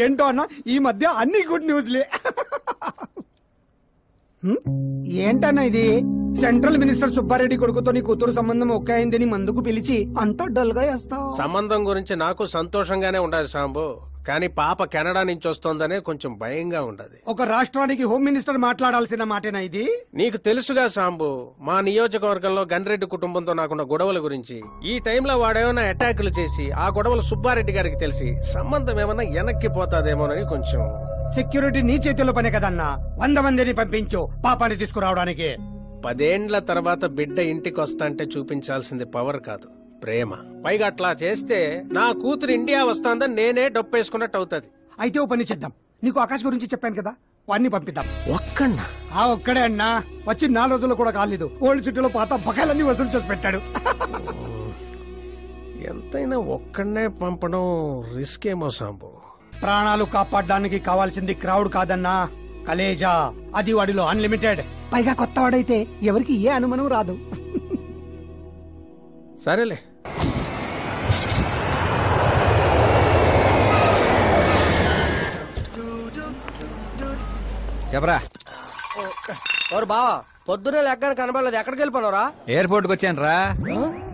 ఏంటో అన్న ఈ మధ్య అన్ని గుడ్ న్యూస్లే. ఏంటన్నా ఇది? సెంట్రల్ మినిస్టర్ సుబ్బారెడ్డి కొడుకుతో నీ కూతురు సంబంధం ఒకే అయిందని మందుకు పిలిచి అంతా డల్ గా వేస్తావు. సంబంధం గురించి నాకు సంతోషంగానే ఉండదు సాంబు, కానీ పాప కెనడా నుంచి వస్తోందనే కొంచెం భయంగా ఉండదు. ఒక రాష్ట్రానికి హోమ్ మినిస్టర్ మాట్లాడాల్సిన మాటేనా ఇది? నీకు తెలుసుగా సాంబు, మా నియోజకవర్గంలో గన్రెడ్డి కుటుంబంతో నాకున్న గొడవల గురించి. ఈ టైంలో వాడేమైనా అటాకులు చేసి ఆ గొడవలు సుబ్బారెడ్డి గారికి తెలిసి సంబంధం ఏమన్నా వెనక్కి పోతాదేమోనని కొంచెం. సెక్యూరిటీ నీ చేతిలో పనే కదన్నా. 100 మందిని పంపించు పాపాన్ని తీసుకురావడానికి. 10 ఏండ్ల తర్వాత బిడ్డ ఇంటికి వస్తాంటే చూపించాల్సింది పవర్ కాదు, ప్రేమ. పైగా అట్లా చేస్తే నా కూతురు ఇండియా వస్తాందని నేనే డొప్పేసుకున్నట్టు అవుతుంది. అయితే ఓ పని చేద్దాం. నీకు ఆకాశ్ గురించి చెప్పాను కదా, వాడిని పంపిద్దాం. ఒక్కన్నా? ఒక్కడే అన్నా. వచ్చి 4 రోజులు కూడా కాలేదు. ఓల్డ్ సిటీలో పాత బకాయిలన్నీ వసూలు చేసి పెట్టాడు. ఎంతైనా ఒక్కడనే పంపడం రిస్క్ ఏమో సాంబు. ప్రాణాలు కాపాడడానికి కావాల్సింది క్రౌడ్ కాదన్నా, కలేజా. అది వాడిలో అన్లిమిటెడ్. పైగా కొత్త వాడైతే ఎవరికి ఏ అనుమానం రాదు. సరేలే. చెప్పరా. ఓరు బావా, పొద్దున్నే లెక్కన కనబడలేదు. ఎక్కడికి వెళ్ళిపోనరా? ఎయిర్పోర్ట్ కి వచ్చాను రా.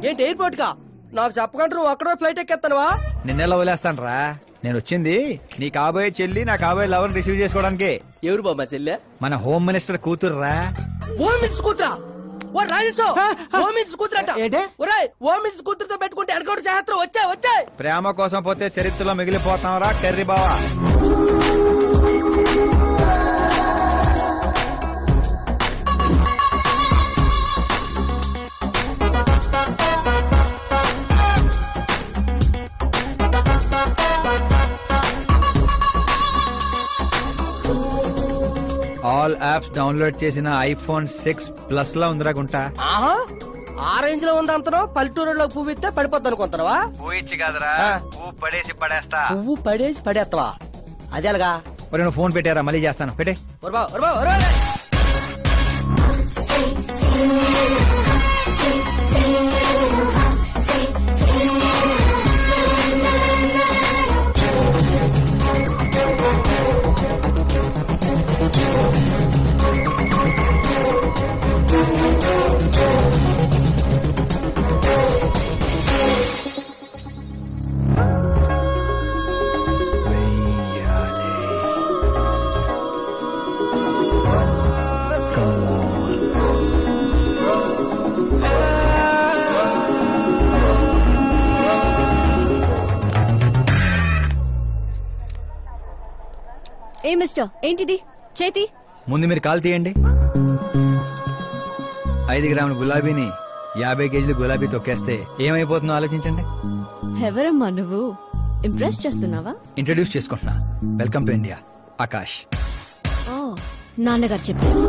ఏంటి ఎయిర్పోర్ట్ కా? నాకు చెప్పకుండా నువ్వు అక్కడే ఫ్లైట్ ఎక్కేస్తానువా? నిన్నెలా వదిలేస్తాను రా. నేను వచ్చింది నీ కాబోయే చెల్లి నా కాబోయే లవర్ రిసీవ్ చేసుకోవడానికి. ఎవరు బాబా చెల్లె? మన హోమ్ మినిస్టర్ కూతురు రా. హోమ్ మినిస్టర్ కూతురా? ఓ రాజేశో, హోమ్ మినిస్టర్ కూతురట. ఒరేయ్, హోమ్ మినిస్టర్ కూతురుతో పెట్టుకుంటే ఎనకౌంటర్ చేస్తారు. వచ్చే ప్రేమ కోసం పోతే చరిత్రలో మిగిలిపోతాం రా కర్రీ బావా. ఆల్ యాప్స్ డౌన్లోడ్ చేసిన ఐఫోన్ 6 ప్లస్ లా ఉందిరా గుంట. ఆ రేంజ్ లో ఉంది అంతనో. పల్లెటూరులో పువ్వు ఇస్తే పడిపోద్ది అనుకుంటావా? పువ్వు ఇచ్చి కాదురా, పువ్వు పడేసి పడేస్తా. పువ్వు పడేసి పడేస్తావా? అదే అలాగా. నువ్వు ఫోన్ పెట్టారా? మళ్ళీ చేస్తాను, పెట్టే. ఏ మిస్టర్, ఏంటిది చేతి? ముందు మీరు కాల్ తీయండి. 5 గ్రాముల గులాబీని 50 కేజీలు గులాబీ తొక్కేస్తే ఏమైపోతుందో ఆలోచించండి. ఎవరమ్మా నువ్వు? ఇంప్రెస్ చేస్తున్నావా? ఇంట్రడ్యూస్ చేసుకుంటున్నా. Welcome to India, Akash. నాన్నగారు చెప్పారు.